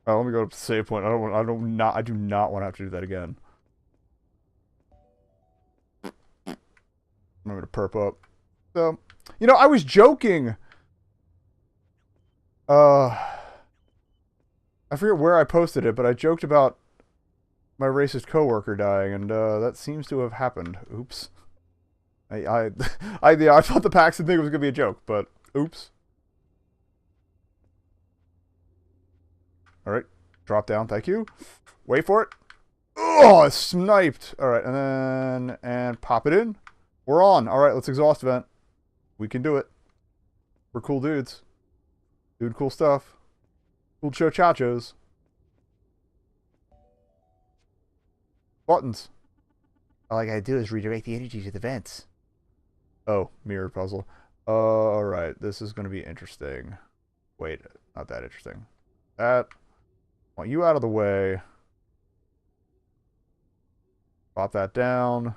Let me go to the save point. I do not want to have to do that again. I'm gonna perp up. So, I was joking. Uh, I forget where I posted it, but I joked about my racist coworker dying, and that seems to have happened. Oops. I thought the Paxton thing was gonna be a joke, but oops. All right, drop down. Thank you. Wait for it. Oh, sniped. All right, and pop it in. We're on. All right, let's exhaust vent. We can do it. We're cool dudes. Doing cool stuff. Cool cho-chachos. Buttons. All I gotta do is redirect the energy to the vents. Oh, mirror puzzle. Alright, this is going to be interesting. Wait, not that interesting. That. Want you out of the way. Pop that down.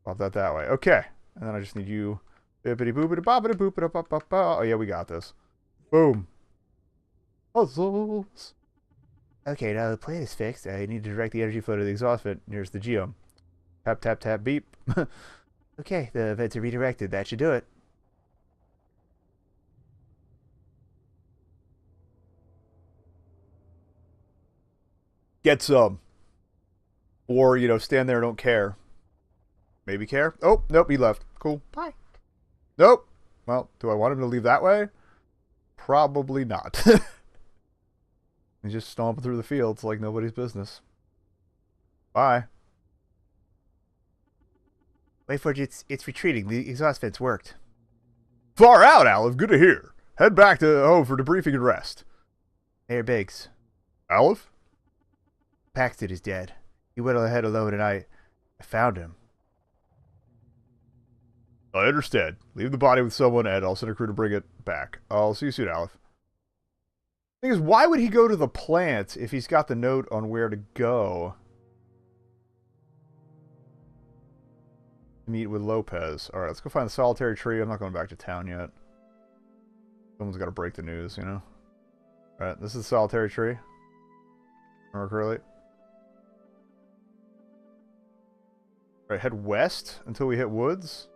Pop that way. Okay. And then I just need you. Bippity boopity boppity boopity bop bop bop. Oh, yeah, we got this. Boom. Puzzles. Okay, now the plan is fixed. I need to direct the energy flow to the exhaust vent nearest the geom. Tap, tap, tap, beep. Okay, the vents are redirected. That should do it. Get some. Or, stand there, don't care. Maybe care. Oh, nope, he left. Cool. Bye. Nope. Well, do I want him to leave that way? Probably not. He's just stomping through the fields like nobody's business. Bye. Wait for it. It's retreating. The exhaust vents worked. Far out, Aleph. Good to hear. Head back to home for debriefing and rest. Mayor Biggs. Aleph? Paxton is dead. He went ahead alone and I found him. I understand. Leave the body with someone and I'll send a crew to bring it back. I'll see you soon, Aleph. Thing is, why would he go to the plant if he's got the note on where to go? Meet with Lopez. Alright, let's go find the solitary tree. I'm not going back to town yet. Someone's got to break the news, Alright, this is the solitary tree. Remember correctly? Alright, head west until we hit woods.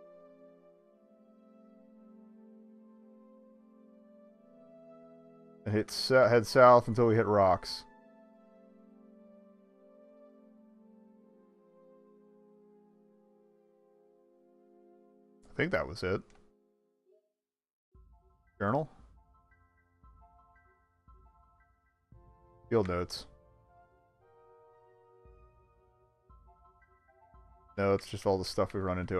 And head south until we hit rocks. I think that was it. Journal. Field notes. No, it's just all the stuff we run into.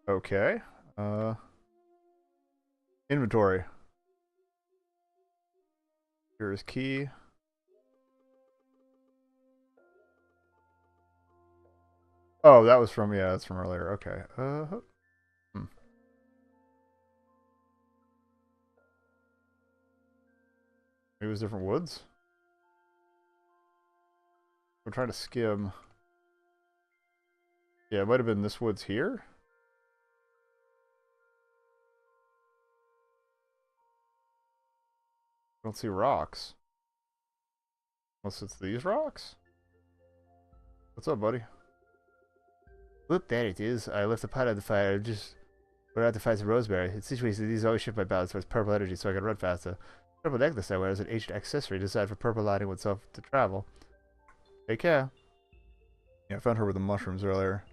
Okay. Inventory. Here is key. Oh, that was from, yeah, that's from earlier. Okay. Maybe it was different woods? I'm trying to skim. Yeah, it might have been this woods here. I don't see rocks. Unless it's these rocks? What's up, buddy? Whoop, there it is. I left the pot on the fire. Just went out to find some rosemary. It's situated that these always shift my balance towards purple energy so I can run faster. Purple necklace I wear is an ancient accessory designed for purple lining oneself to travel. Take care. Yeah, I found her with the mushrooms earlier.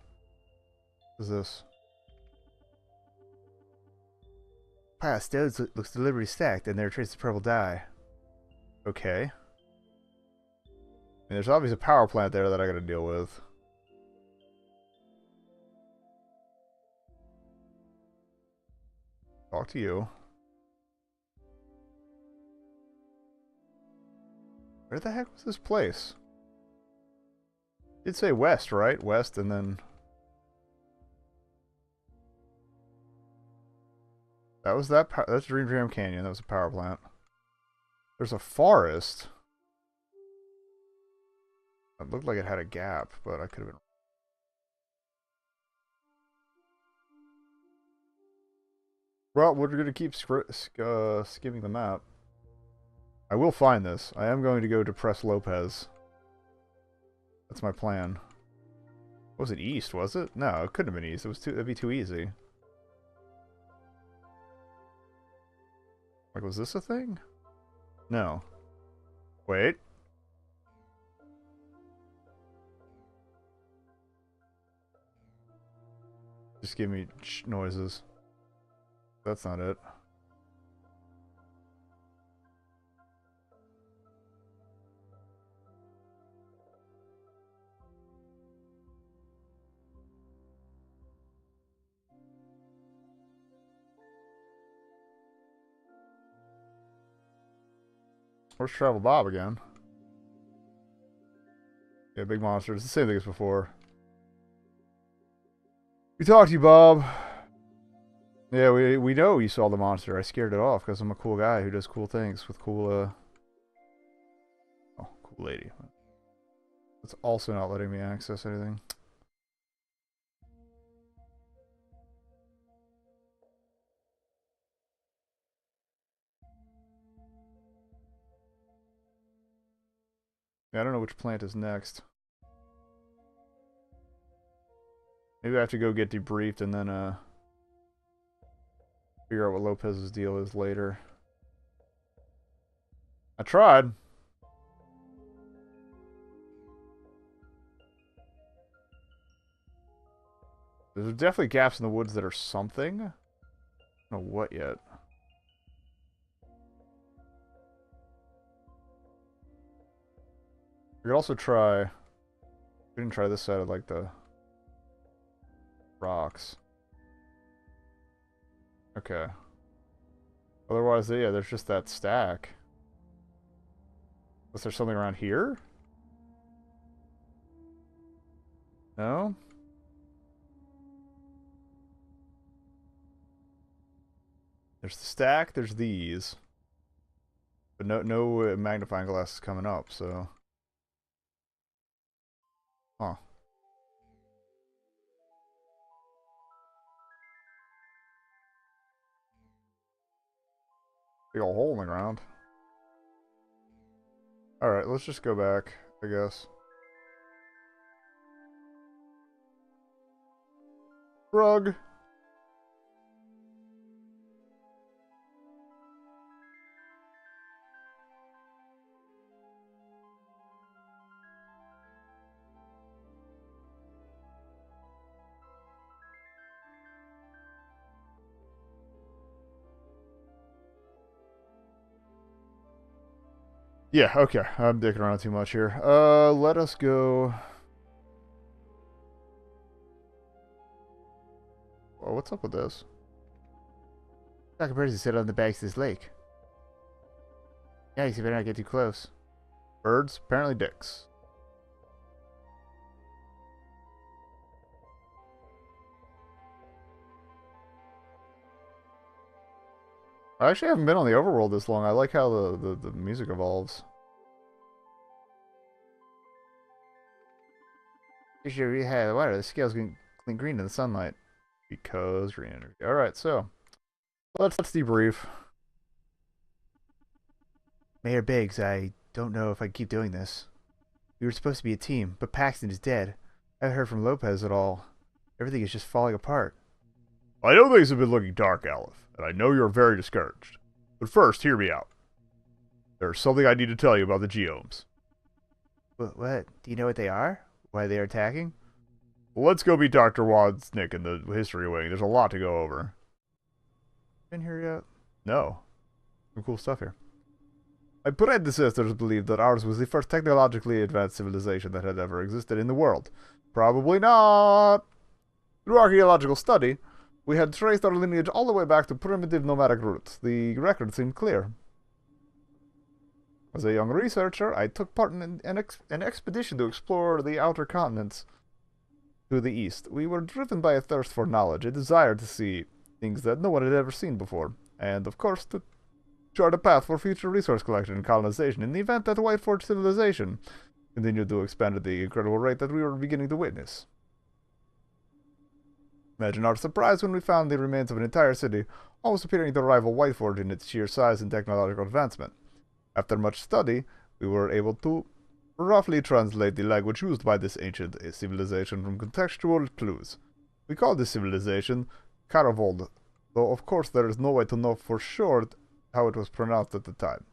What is this? Pile of stones looks deliberately stacked, and there are traces of purple dye. Okay. There's obviously a power plant there that I gotta deal with. Talk to you. Where the heck was this place? It'd say west, right? West and then... That's Dream Jam Canyon. That was a power plant. There's a forest. It looked like it had a gap, but I could have been... Well, we're going to keep skimming the map. I will find this. I am going to go depress Lopez. That's my plan. Was it east, was it? No, it couldn't have been east. It was that'd be too easy. Like, was this a thing? No. Wait. Just give me noises. That's not it. Where's Travel Bob again? Yeah, big monster. It's the same thing as before. We talked to you, Bob. Yeah, we know you saw the monster. I scared it off because I'm a cool guy who does cool things with cool, oh, cool lady. It's also not letting me access anything. Yeah, I don't know which plant is next. Maybe I have to go get debriefed and then, figure out what Lopez's deal is later. I tried. There's definitely gaps in the woods that are something. I don't know what yet. We could also try... We didn't try this side of, like, the rocks. Okay. Otherwise, yeah, there's just that stack. Unless there's something around here? No? There's the stack, there's these. But no magnifying glass is coming up, so... Huh. Big old hole in the ground. Alright, let's just go back, I guess. Rug! Yeah, okay. I'm dicking around too much here. Let us go... Oh, what's up with this? Birds sit on the banks of this lake. Yeah, you better not get too close. Birds? Apparently dicks. I actually haven't been on the overworld this long. I like how the music evolves. You should really have the water. The scales can clean green in the sunlight. Because green energy. Alright, so let's debrief. Mayor Biggs, I don't know if I can keep doing this. We were supposed to be a team, but Paxton is dead. I haven't heard from Lopez at all. Everything is just falling apart. I know things have been looking dark, Aleph, and I know you're very discouraged. But first, hear me out. There's something I need to tell you about the geomes. What? Do you know what they are? Why they are attacking? Well, let's go meet Dr. Wadsnick in the history wing. There's a lot to go over. Been here yet? No. Some cool stuff here. My predecessors believed that ours was the first technologically advanced civilization that had ever existed in the world. Probably not. Through archaeological study, we had traced our lineage all the way back to primitive nomadic roots. The record seemed clear. As a young researcher, I took part in an expedition to explore the outer continents to the east. We were driven by a thirst for knowledge, a desire to see things that no one had ever seen before, and, of course, to chart a path for future resource collection and colonization in the event that White Forge civilization continued to expand at the incredible rate that we were beginning to witness. Imagine our surprise when we found the remains of an entire city, almost appearing to rival Whiteforge in its sheer size and technological advancement. After much study, we were able to roughly translate the language used by this ancient civilization from contextual clues. We call this civilization Caravold, though of course there is no way to know for sure how it was pronounced at the time.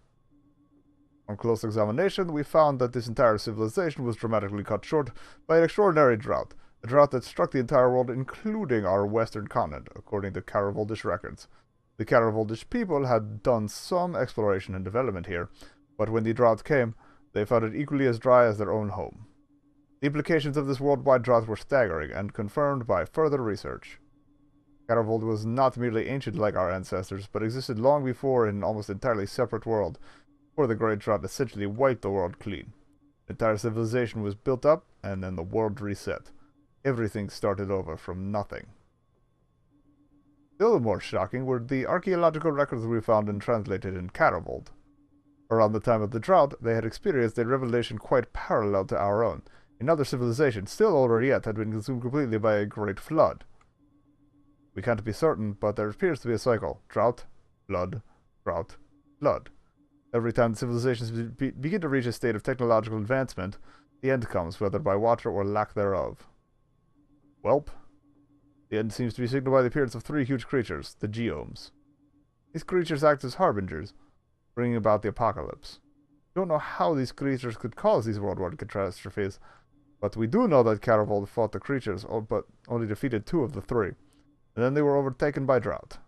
On close examination, we found that this entire civilization was dramatically cut short by an extraordinary drought, a drought that struck the entire world, including our western continent, according to Caravoldish records. The Caravoldish people had done some exploration and development here, but when the drought came, they found it equally as dry as their own home. The implications of this worldwide drought were staggering and confirmed by further research. Caravold was not merely ancient like our ancestors, but existed long before in an almost entirely separate world, before the Great Drought essentially wiped the world clean. The entire civilization was built up, and then the world reset. Everything started over from nothing. Still more shocking were the archaeological records we found and translated in Caravold. Around the time of the drought, they had experienced a revelation quite parallel to our own. Another civilization, still older yet, had been consumed completely by a great flood. We can't be certain, but there appears to be a cycle. Drought, flood, drought, flood. Every time the civilizations begin to reach a state of technological advancement, the end comes, whether by water or lack thereof. Welp. The end seems to be signaled by the appearance of three huge creatures, the geomes. These creatures act as harbingers, bringing about the apocalypse. We don't know how these creatures could cause these worldwide catastrophes, but we do know that Caravold fought the creatures, but only defeated two of the three, and then they were overtaken by drought.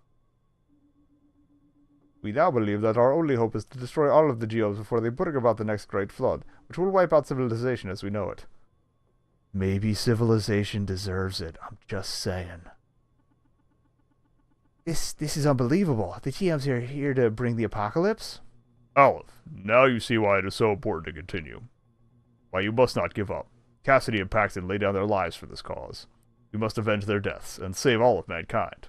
We now believe that our only hope is to destroy all of the geomes before they bring about the next great flood, which will wipe out civilization as we know it. Maybe civilization deserves it, I'm just saying. This is unbelievable. The geomes are here to bring the apocalypse? Aleph, now you see why it is so important to continue. Why you must not give up. Cassidy and Paxton lay down their lives for this cause. We must avenge their deaths and save all of mankind.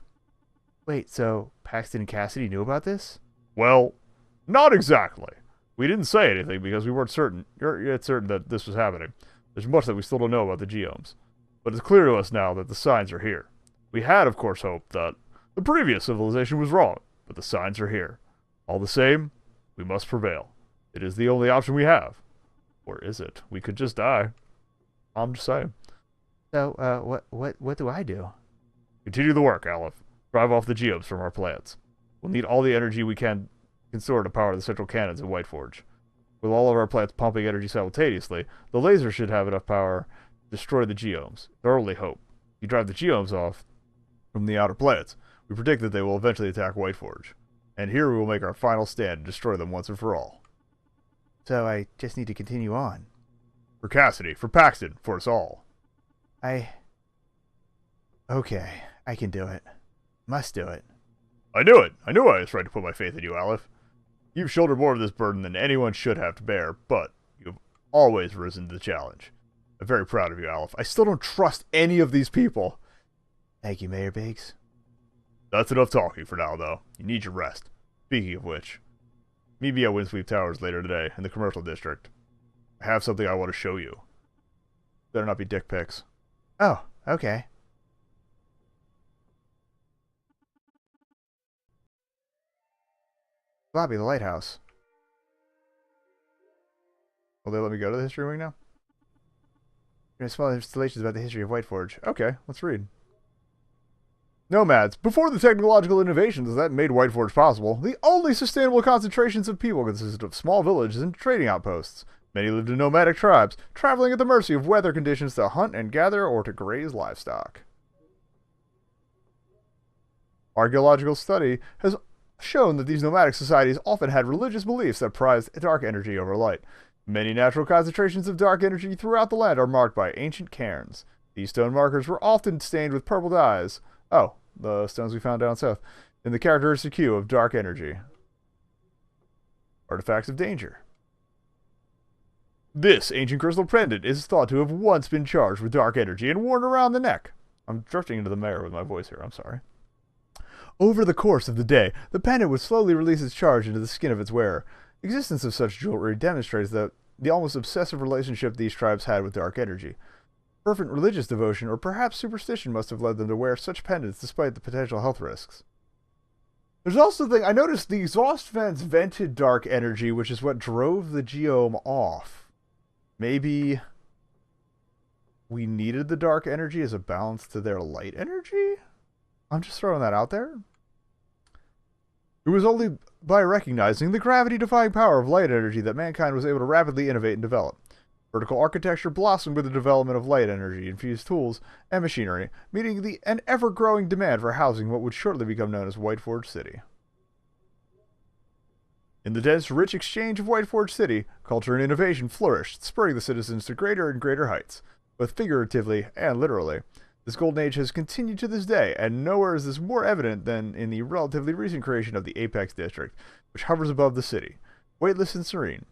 Wait, so Paxton and Cassidy knew about this? Well, not exactly. We didn't say anything because we weren't certain. You're yet certain that this was happening. There's much that we still don't know about the geomes. But it's clear to us now that the signs are here. We had, of course, hoped that the previous civilization was wrong, but the signs are here. All the same, we must prevail. It is the only option we have. Or is it? We could just die. I'm just saying. So, what do I do? Continue the work, Aleph. Drive off the geomes from our plants. We'll need all the energy we can store to power the central cannons in Whiteforge. With all of our plants pumping energy simultaneously, the laser should have enough power to destroy the geomes. It's our only hope. If you drive the geomes off from the outer planets, we predict that they will eventually attack Whiteforge. And here we will make our final stand and destroy them once and for all. So I just need to continue on. For Cassidy, for Paxton, for us all. Okay, I can do it. Must do it. I knew it! I knew I was right to put my faith in you, Aleph. You've shouldered more of this burden than anyone should have to bear, but you've always risen to the challenge. I'm very proud of you, Aleph. I still don't trust any of these people. Thank you, Mayor Biggs. That's enough talking for now, though. You need your rest. Speaking of which, meet me at Windsweep Towers later today in the commercial district. I have something I want to show you. Better not be dick pics. Oh, okay. Lobby of the lighthouse. Will they let me go to the history wing now? There's small installations about the history of Whiteforge. Okay, let's read. Nomads. Before the technological innovations that made Whiteforge possible, the only sustainable concentrations of people consisted of small villages and trading outposts. Many lived in nomadic tribes, traveling at the mercy of weather conditions to hunt and gather or to graze livestock. Archaeological study has shown that these nomadic societies often had religious beliefs that prized dark energy over light. Many natural concentrations of dark energy throughout the land are marked by ancient cairns. These stone markers were often stained with purple dyes. Oh, the stones we found down south. In the characteristic hue of dark energy. Artifacts of danger. This ancient crystal pendant is thought to have once been charged with dark energy and worn around the neck. I'm drifting into the mayor with my voice here, I'm sorry. Over the course of the day, the pendant would slowly release its charge into the skin of its wearer. The existence of such jewelry demonstrates that the almost obsessive relationship these tribes had with dark energy. Fervent religious devotion or perhaps superstition must have led them to wear such pendants despite the potential health risks. There's also the thing, I noticed the exhaust vents vented dark energy, which is what drove the geome off. Maybe we needed the dark energy as a balance to their light energy? I'm just throwing that out there. It was only by recognizing the gravity-defying power of light energy that mankind was able to rapidly innovate and develop. Vertical architecture blossomed with the development of light energy-infused tools and machinery, meeting an ever-growing demand for housing what would shortly become known as Whiteforge City. In the dense, rich exchange of Whiteforge City, culture and innovation flourished, spurring the citizens to greater and greater heights, both figuratively and literally. This golden age has continued to this day, and nowhere is this more evident than in the relatively recent creation of the Apex District, which hovers above the city, weightless and serene.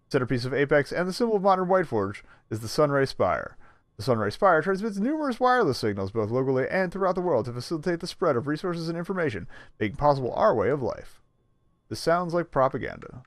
The centerpiece of Apex and the symbol of modern Whiteforge is the Sunray Spire. The Sunray Spire transmits numerous wireless signals both locally and throughout the world to facilitate the spread of resources and information, making possible our way of life. This sounds like propaganda.